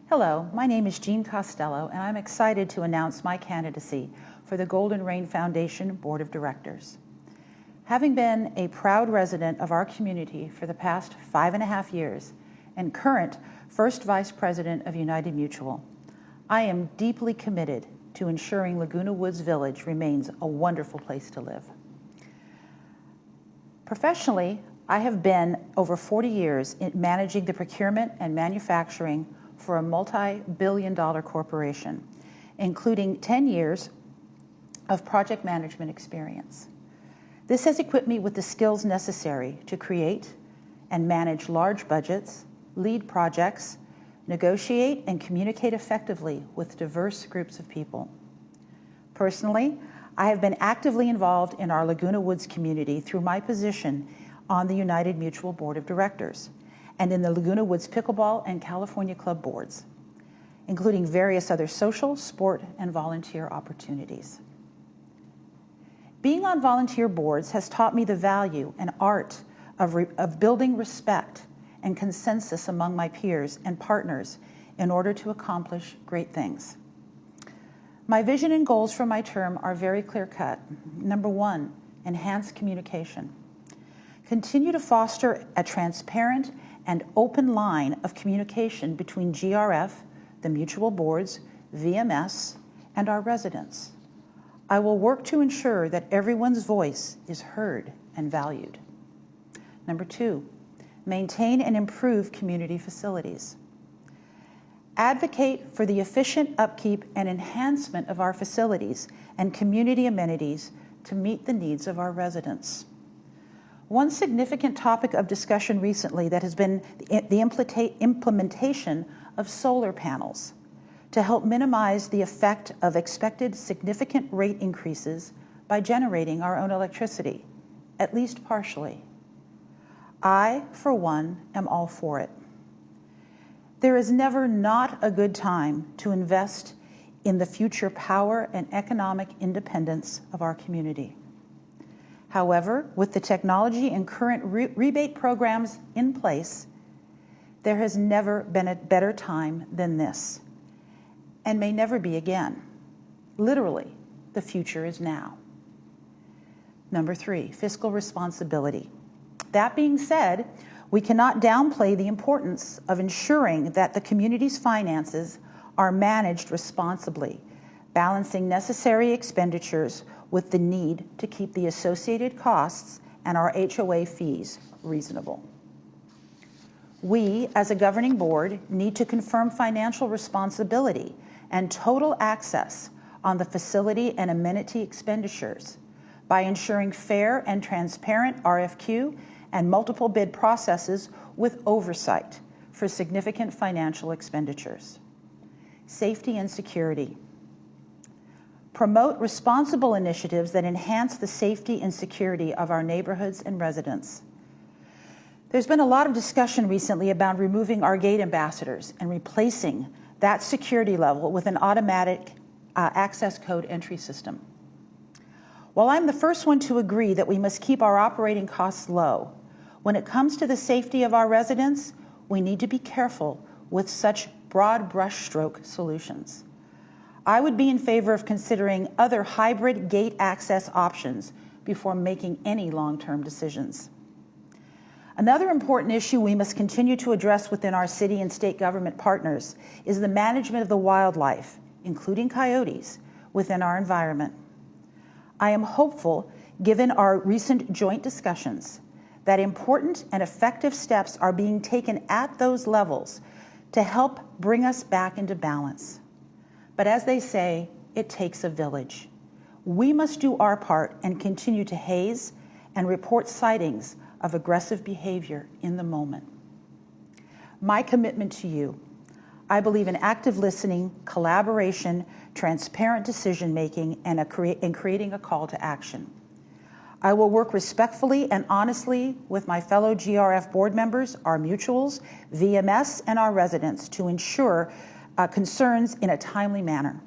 Hello, my name is Jean Costello, and I'm excited to announce my candidacy for the Golden Rain Foundation Board of Directors. Having been a proud resident of our community for the past 5.5 years and current First Vice President of United Mutual, I am deeply committed to ensuring Laguna Woods Village remains a wonderful place to live. Professionally, I have been over 40 years in managing the procurement and manufacturing for a multi-billion-dollar corporation, including 10 years of project management experience. This has equipped me with the skills necessary to create and manage large budgets, lead projects, negotiate and communicate effectively with diverse groups of people. Personally, I have been actively involved in our Laguna Woods community through my position on the United Mutual Board of Directors and in the Laguna Woods Pickleball and California Club boards, including various other social, sport, and volunteer opportunities. Being on volunteer boards has taught me the value and art of building respect and consensus among my peers and partners in order to accomplish great things. My vision and goals for my term are very clear-cut. Number one, enhance communication. Continue to foster a transparent and open line of communication between GRF, the mutual boards, VMS, and our residents. I will work to ensure that everyone's voice is heard and valued. Number two, maintain and improve community facilities. Advocate for the efficient upkeep and enhancement of our facilities and community amenities to meet the needs of our residents. One significant topic of discussion recently that has been the implementation of solar panels to help minimize the effect of expected significant rate increases by generating our own electricity, at least partially. I, for one, am all for it. There is never not a good time to invest in the future power and economic independence of our community. However, with the technology and current rebate programs in place, there has never been a better time than this, and may never be again. Literally, the future is now. Number three, fiscal responsibility. That being said, we cannot downplay the importance of ensuring that the community's finances are managed responsibly, balancing necessary expenditures with the need to keep the associated costs and our HOA fees reasonable. We, as a governing board, need to confirm financial responsibility and total access on the facility and amenity expenditures by ensuring fair and transparent RFQ and multiple bid processes with oversight for significant financial expenditures. Safety and security. Promote responsible initiatives that enhance the safety and security of our neighborhoods and residents. There's been a lot of discussion recently about removing our gate ambassadors and replacing that security level with an automatic access code entry system. While I'm the first one to agree that we must keep our operating costs low, when it comes to the safety of our residents, we need to be careful with such broad brushstroke solutions. I would be in favor of considering other hybrid gate access options before making any long-term decisions. Another important issue we must continue to address within our city and state government partners is the management of the wildlife, including coyotes, within our environment. I am hopeful, given our recent joint discussions, that important and effective steps are being taken at those levels to help bring us back into balance. But as they say, it takes a village. We must do our part and continue to haze and report sightings of aggressive behavior in the moment. My commitment to you, I believe in active listening, collaboration, transparent decision-making, and creating a call to action. I will work respectfully and honestly with my fellow GRF board members, our mutuals, VMS, and our residents to ensure concerns in a timely manner.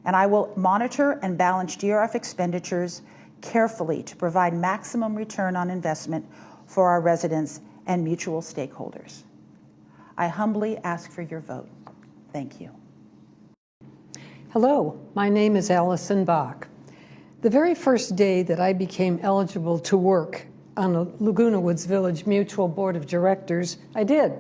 And I will monitor and balance GRF expenditures carefully to provide maximum return on investment for our residents and mutual stakeholders. I humbly ask for your vote. Thank you. Hello, my name is Allison Bach. The very first day that I became eligible to work on the Laguna Woods Village Mutual Board of Directors, I did.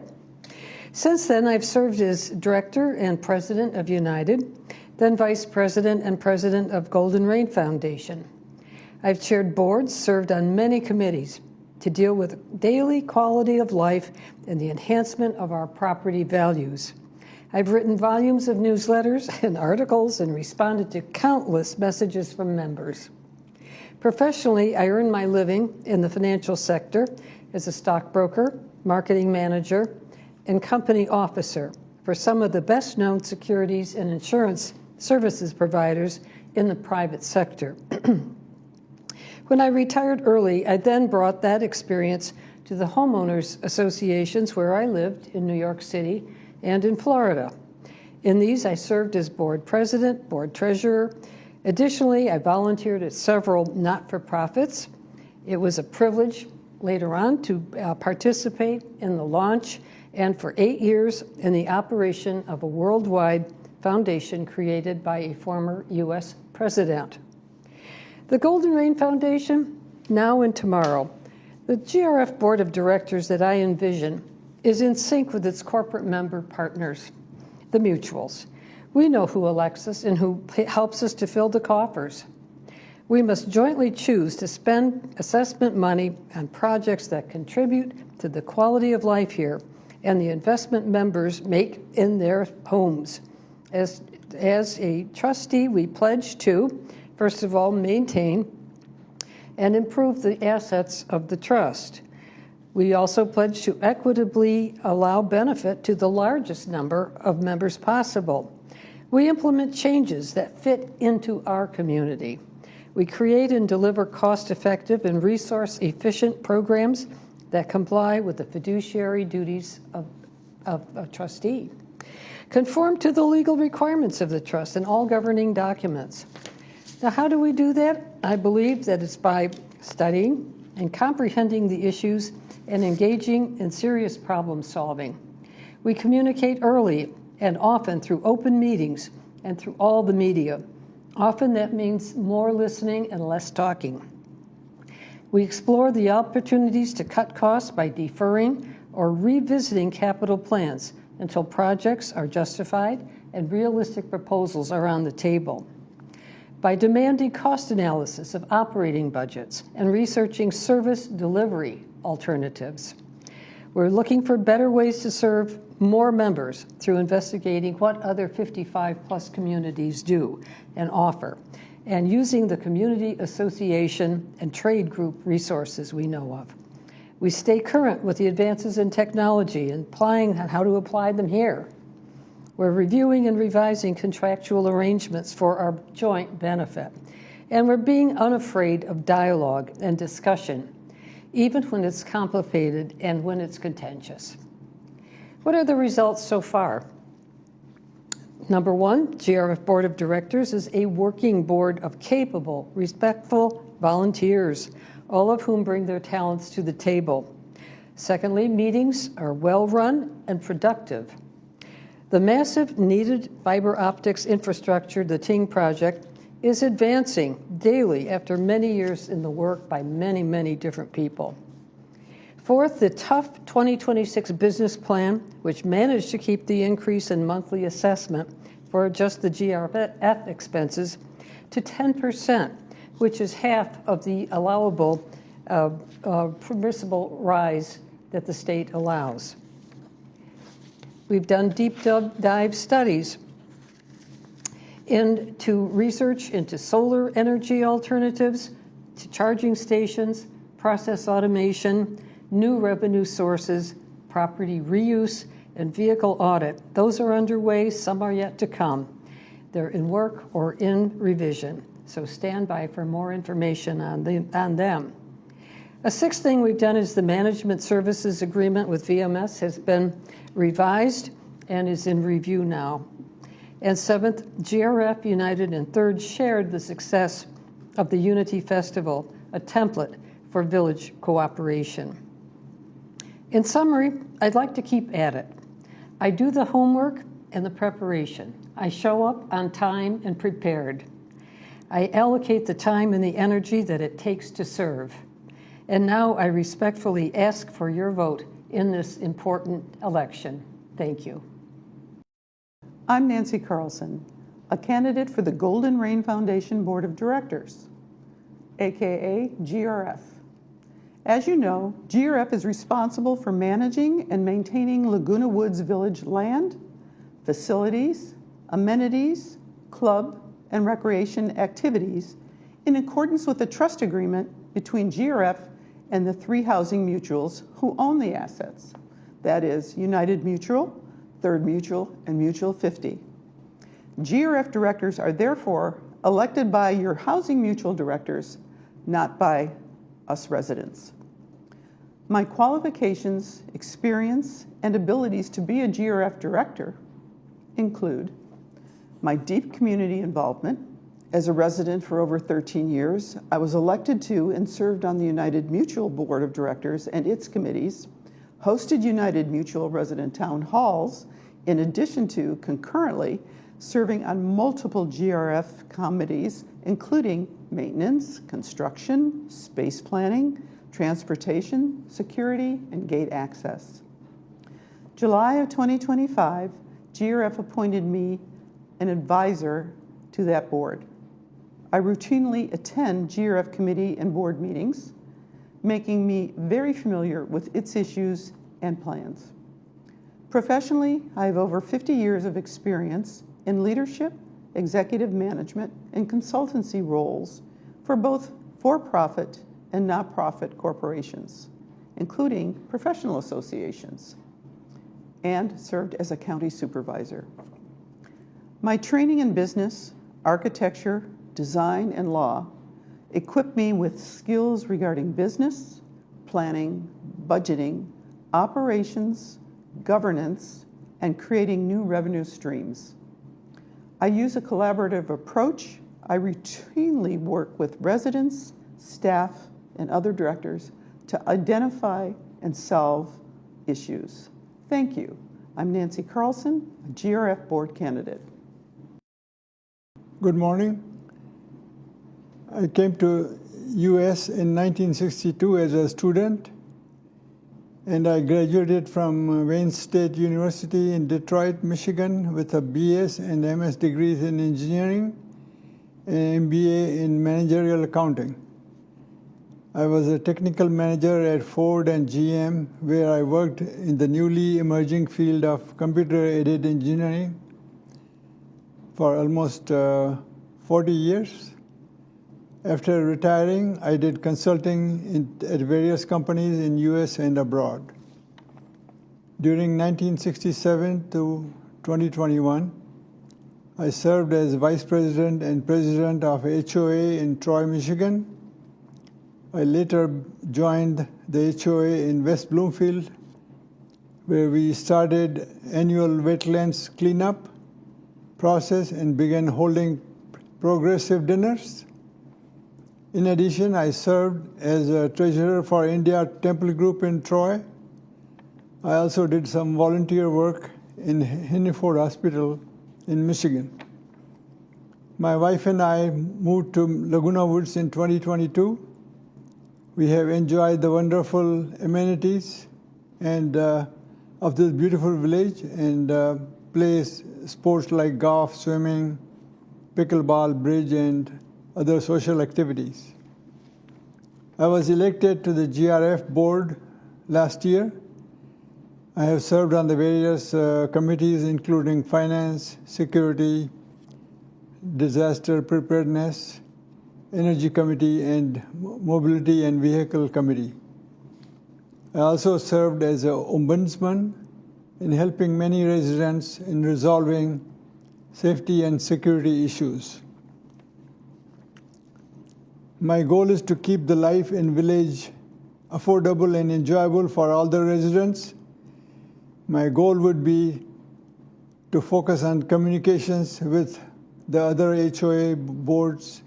Since then, I've served as director and president of United, then vice president and president of Golden Rain Foundation. I've chaired boards, served on many committees to deal with daily quality of life and the enhancement of our property values. I've written volumes of newsletters and articles and responded to countless messages from members. Professionally, I earn my living in the financial sector as a stockbroker, marketing manager, and company officer for some of the best-known securities and insurance services providers in the private sector. When I retired early, I then brought that experience to the homeowners associations where I lived in New York City and in Florida. In these, I served as board president, board treasurer. Additionally, I volunteered at several not-for-profits. It was a privilege later on to participate in the launch and for 8 years in the operation of a worldwide foundation created by a former U.S. president. The Golden Rain Foundation, now and tomorrow, the GRF board of directors that I envision is in sync with its corporate member partners, the mutuals. We know who elects us and who helps us to fill the coffers. We must jointly choose to spend assessment money on projects that contribute to the quality of life here and the investment members make in their homes. As a trustee, we pledge to, first of all, maintain and improve the assets of the trust. We also pledge to equitably allow benefit to the largest number of members possible. We implement changes that fit into our community. We create and deliver cost-effective and resource-efficient programs that comply with the fiduciary duties of a trustee. Conform to the legal requirements of the trust and all governing documents. Now, how do we do that? I believe that it's by studying and comprehending the issues and engaging in serious problem solving. We communicate early and often through open meetings and through all the media. Often that means more listening and less talking. We explore the opportunities to cut costs by deferring or revisiting capital plans until projects are justified and realistic proposals are on the table. By demanding cost analysis of operating budgets and researching service delivery alternatives. We're looking for better ways to serve more members through investigating what other 55-plus communities do and offer, and using the community association and trade group resources we know of. We stay current with the advances in technology and applying how to apply them here. We're reviewing and revising contractual arrangements for our joint benefit. And we're being unafraid of dialogue and discussion, even when it's complicated and when it's contentious. What are the results so far? Number one, GRF Board of Directors is a working board of capable, respectful volunteers, all of whom bring their talents to the table. Secondly, meetings are well-run and productive. The massive needed fiber optics infrastructure, the TING project, is advancing daily after many years in the work by many, many different people. Fourth, the tough 2026 business plan, which managed to keep the increase in monthly assessment for just the GRF expenses to 10%, which is half of the allowable permissible rise that the state allows. We've done deep dive studies into research into solar energy alternatives, to charging stations, process automation, new revenue sources, property reuse, and vehicle audit. Those are underway, some are yet to come. They're in work or in revision, so stand by for more information on them. A sixth thing we've done is the management services agreement with VMS has been revised and is in review now. And seventh, GRF, United, and Third shared the success of the Unity Festival, a template for village cooperation. In summary, I'd like to keep at it. I do the homework and the preparation. I show up on time and prepared. I allocate the time and the energy that it takes to serve. And now I respectfully ask for your vote in this important election. Thank you. I'm Nancy Carlson, a candidate for the Golden Rain Foundation Board of Directors, aka GRF. As you know, GRF is responsible for managing and maintaining Laguna Woods Village land, facilities, amenities, club, and recreation activities in accordance with the trust agreement between GRF and the three housing mutuals who own the assets. That is United Mutual, Third Mutual, and Mutual 50. GRF directors are therefore elected by your housing mutual directors, not by us residents. My qualifications, experience, and abilities to be a GRF director include my deep community involvement. As a resident for over 13 years, I was elected to and served on the United Mutual Board of Directors and its committees, hosted United Mutual resident town halls, in addition to concurrently serving on multiple GRF committees, including maintenance, construction, space planning, transportation, security, and gate access. July of 2025, GRF appointed me an advisor to that board. I routinely attend GRF committee and board meetings, making me very familiar with its issues and plans. Professionally, I have over 50 years of experience in leadership, executive management, and consultancy roles for both for-profit and not-profit corporations, including professional associations, and served as a county supervisor. My training in business, architecture, design, and law equipped me with skills regarding business, planning, budgeting, operations, governance, and creating new revenue streams. I use a collaborative approach. I routinely work with residents, staff, and other directors to identify and solve issues. Thank you. I'm Nancy Carlson, a GRF board candidate. Good morning. I came to US in 1962 as a student, and I graduated from Wayne State University in Detroit, Michigan with a BS and MS degrees in engineering and MBA in managerial accounting. I was a technical manager at Ford and GM, where I worked in the newly emerging field of computer-aided engineering for almost 40 years. After retiring, I did consulting at various companies in US and abroad. During 1967 to 2021, I served as Vice President and President of HOA in Troy, Michigan. I later joined the HOA in West Bloomfield, where we started annual wetlands cleanup process and began holding progressive dinners. In addition, I served as a treasurer for India Temple Group in Troy. I also did some volunteer work in Henneford Hospital in Michigan. My wife and I moved to Laguna Woods in 2022. We have enjoyed the wonderful amenities and of this beautiful village and play sports like golf, swimming, pickleball, bridge, and other social activities. I was elected to the GRF board last year. I have served on the various committees, including finance, security, disaster preparedness, energy committee, and mobility and vehicle committee. I also served as an ombudsman in helping many residents in resolving safety and security issues. My goal is to keep the life in village affordable and enjoyable for all the residents. My goal would be to focus on communications with the other HOA boards,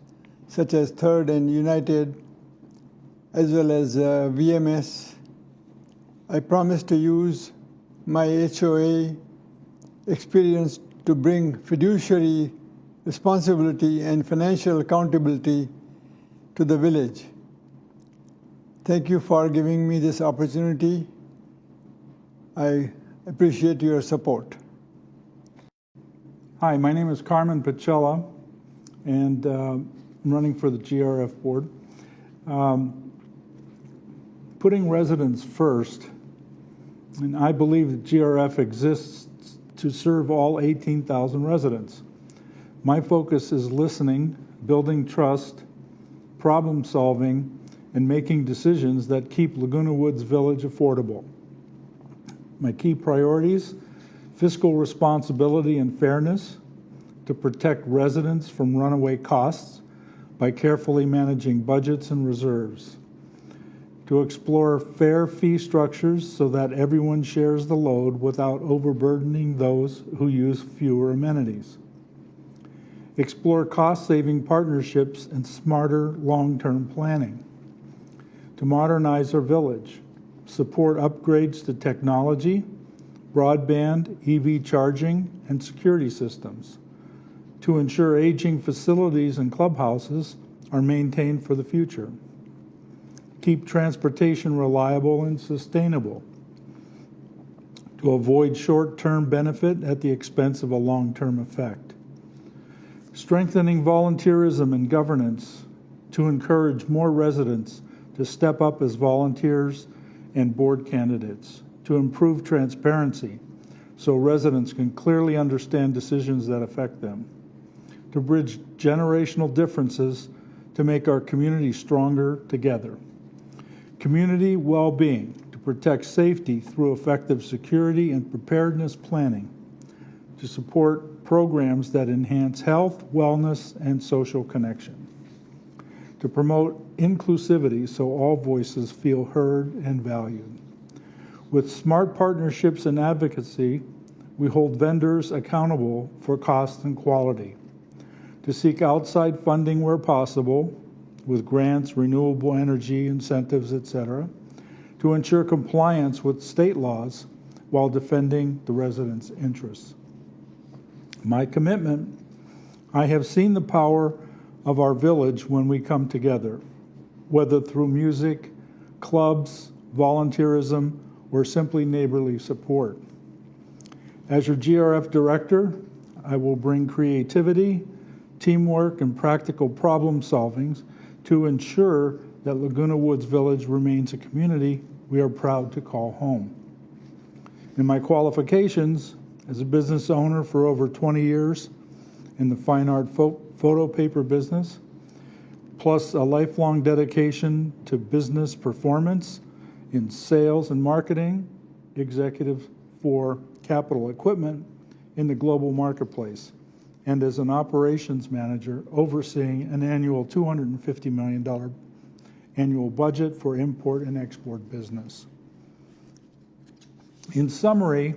such as Third and United, as well as VMS. I promise to use my HOA experience to bring fiduciary responsibility and financial accountability to the village. Thank you for giving me this opportunity. I appreciate your support. Hi, my name is Carmen Pacella, and I'm running for the GRF board. Putting residents first, and I believe that GRF exists to serve all 18,000 residents. My focus is listening, building trust, problem solving, and making decisions that keep Laguna Woods Village affordable. My key priorities: fiscal responsibility and fairness to protect residents from runaway costs by carefully managing budgets and reserves, to explore fair fee structures so that everyone shares the load without overburdening those who use fewer amenities, explore cost-saving partnerships and smarter long-term planning, to modernize our village, support upgrades to technology, broadband, EV charging, and security systems, to ensure aging facilities and clubhouses are maintained for the future, keep transportation reliable and sustainable, to avoid short-term benefit at the expense of a long-term effect, strengthening volunteerism and governance to encourage more residents to step up as volunteers and board candidates, to improve transparency so residents can clearly understand decisions that affect them, to bridge generational differences to make our community stronger together, community well-being to protect safety through effective security and preparedness planning, to support programs that enhance health, wellness, and social connection, to promote inclusivity so all voices feel heard and valued. With smart partnerships and advocacy, we hold vendors accountable for cost and quality, to seek outside funding where possible with grants, renewable energy incentives, etc., to ensure compliance with state laws while defending the residents' interests. My commitment: I have seen the power of our village when we come together, whether through music, clubs, volunteerism, or simply neighborly support. As your GRF director, I will bring creativity, teamwork, and practical problem solvings to ensure that Laguna Woods Village remains a community we are proud to call home. In my qualifications, as a business owner for over 20 years in the fine art photo paper business, plus a lifelong dedication to business performance in sales and marketing, executive for capital equipment in the global marketplace, and as an operations manager overseeing an annual $250 million annual budget for import and export business. In summary,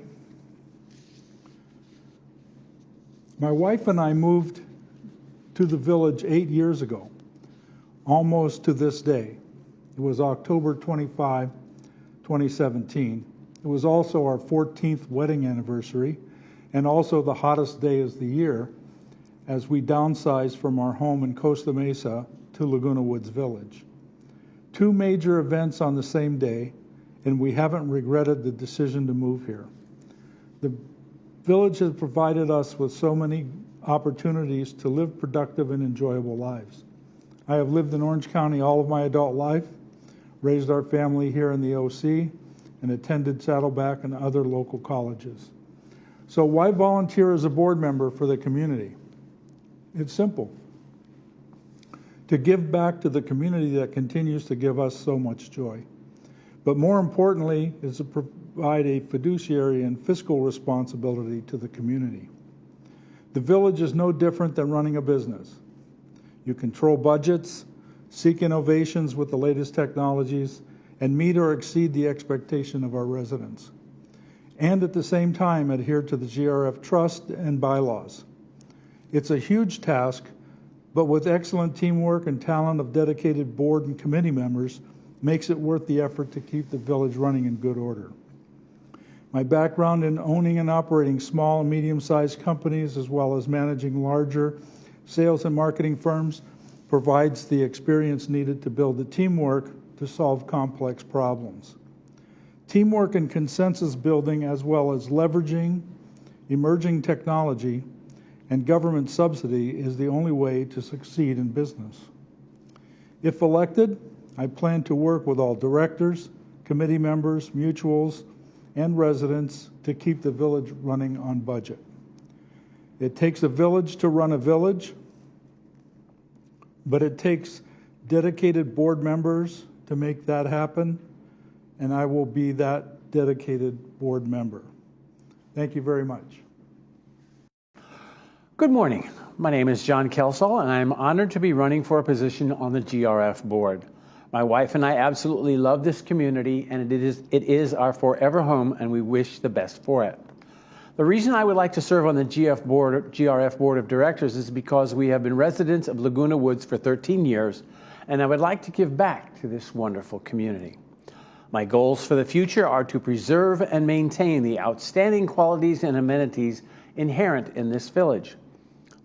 my wife and I moved to the village 8 years ago, almost to this day. It was October 25, 2017. It was also our 14th wedding anniversary and also the hottest day of the year as we downsized from our home in Costa Mesa to Laguna Woods Village. 2 major events on the same day, and we haven't regretted the decision to move here. The village has provided us with so many opportunities to live productive and enjoyable lives. I have lived in Orange County all of my adult life, raised our family here in the OC, and attended Saddleback and other local colleges. So why volunteer as a board member for the community? It's simple. To give back to the community that continues to give us so much joy. But more importantly is to provide a fiduciary and fiscal responsibility to the community. The village is no different than running a business. You control budgets, seek innovations with the latest technologies, and meet or exceed the expectation of our residents. And at the same time, adhere to the GRF trust and bylaws. It's a huge task, but with excellent teamwork and talent of dedicated board and committee members, makes it worth the effort to keep the village running in good order. My background in owning and operating small and medium-sized companies, as well as managing larger sales and marketing firms, provides the experience needed to build the teamwork to solve complex problems. Teamwork and consensus building, as well as leveraging emerging technology and government subsidy, is the only way to succeed in business. If elected, I plan to work with all directors, committee members, mutuals, and residents to keep the village running on budget. It takes a village to run a village, but it takes dedicated board members to make that happen, and I will be that dedicated board member. Thank you very much. Good morning. My name is John Kelsall, and I'm honored to be running for a position on the GRF board. My wife and I absolutely love this community, and it is our forever home, and we wish the best for it. The reason I would like to serve on the GRF Board of Directors is because we have been residents of Laguna Woods for 13 years, and I would like to give back to this wonderful community. My goals for the future are to preserve and maintain the outstanding qualities and amenities inherent in this village.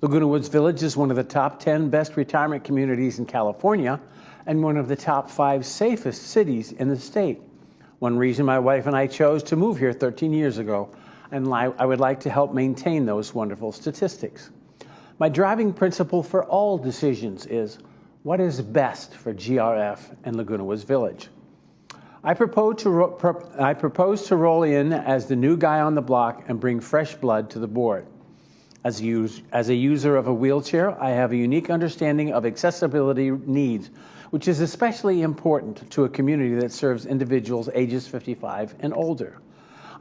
Laguna Woods Village is one of the top 10 best retirement communities in California and one of the top 5 safest cities in the state. One reason my wife and I chose to move here 13 years ago, and I would like to help maintain those wonderful statistics. My driving principle for all decisions is what is best for GRF and Laguna Woods Village. I propose to roll in as the new guy on the block and bring fresh blood to the board. As a user of a wheelchair, I have a unique understanding of accessibility needs, which is especially important to a community that serves individuals ages 55 and older.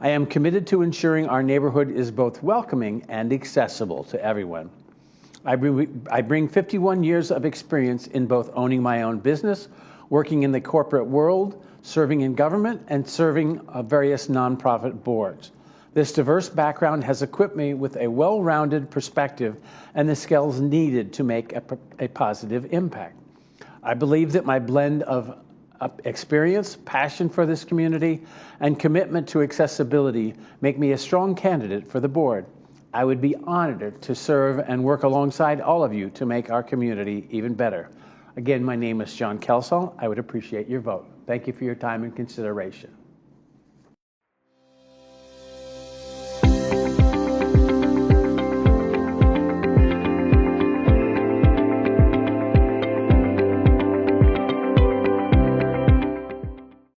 I am committed to ensuring our neighborhood is both welcoming and accessible to everyone. I bring 51 years of experience in both owning my own business, working in the corporate world, serving in government, and serving various nonprofit boards. This diverse background has equipped me with a well-rounded perspective and the skills needed to make a positive impact. I believe that my blend of experience, passion for this community, and commitment to accessibility make me a strong candidate for the board. I would be honored to serve and work alongside all of you to make our community even better. Again, my name is John Kelsall. I would appreciate your vote. Thank you for your time and consideration.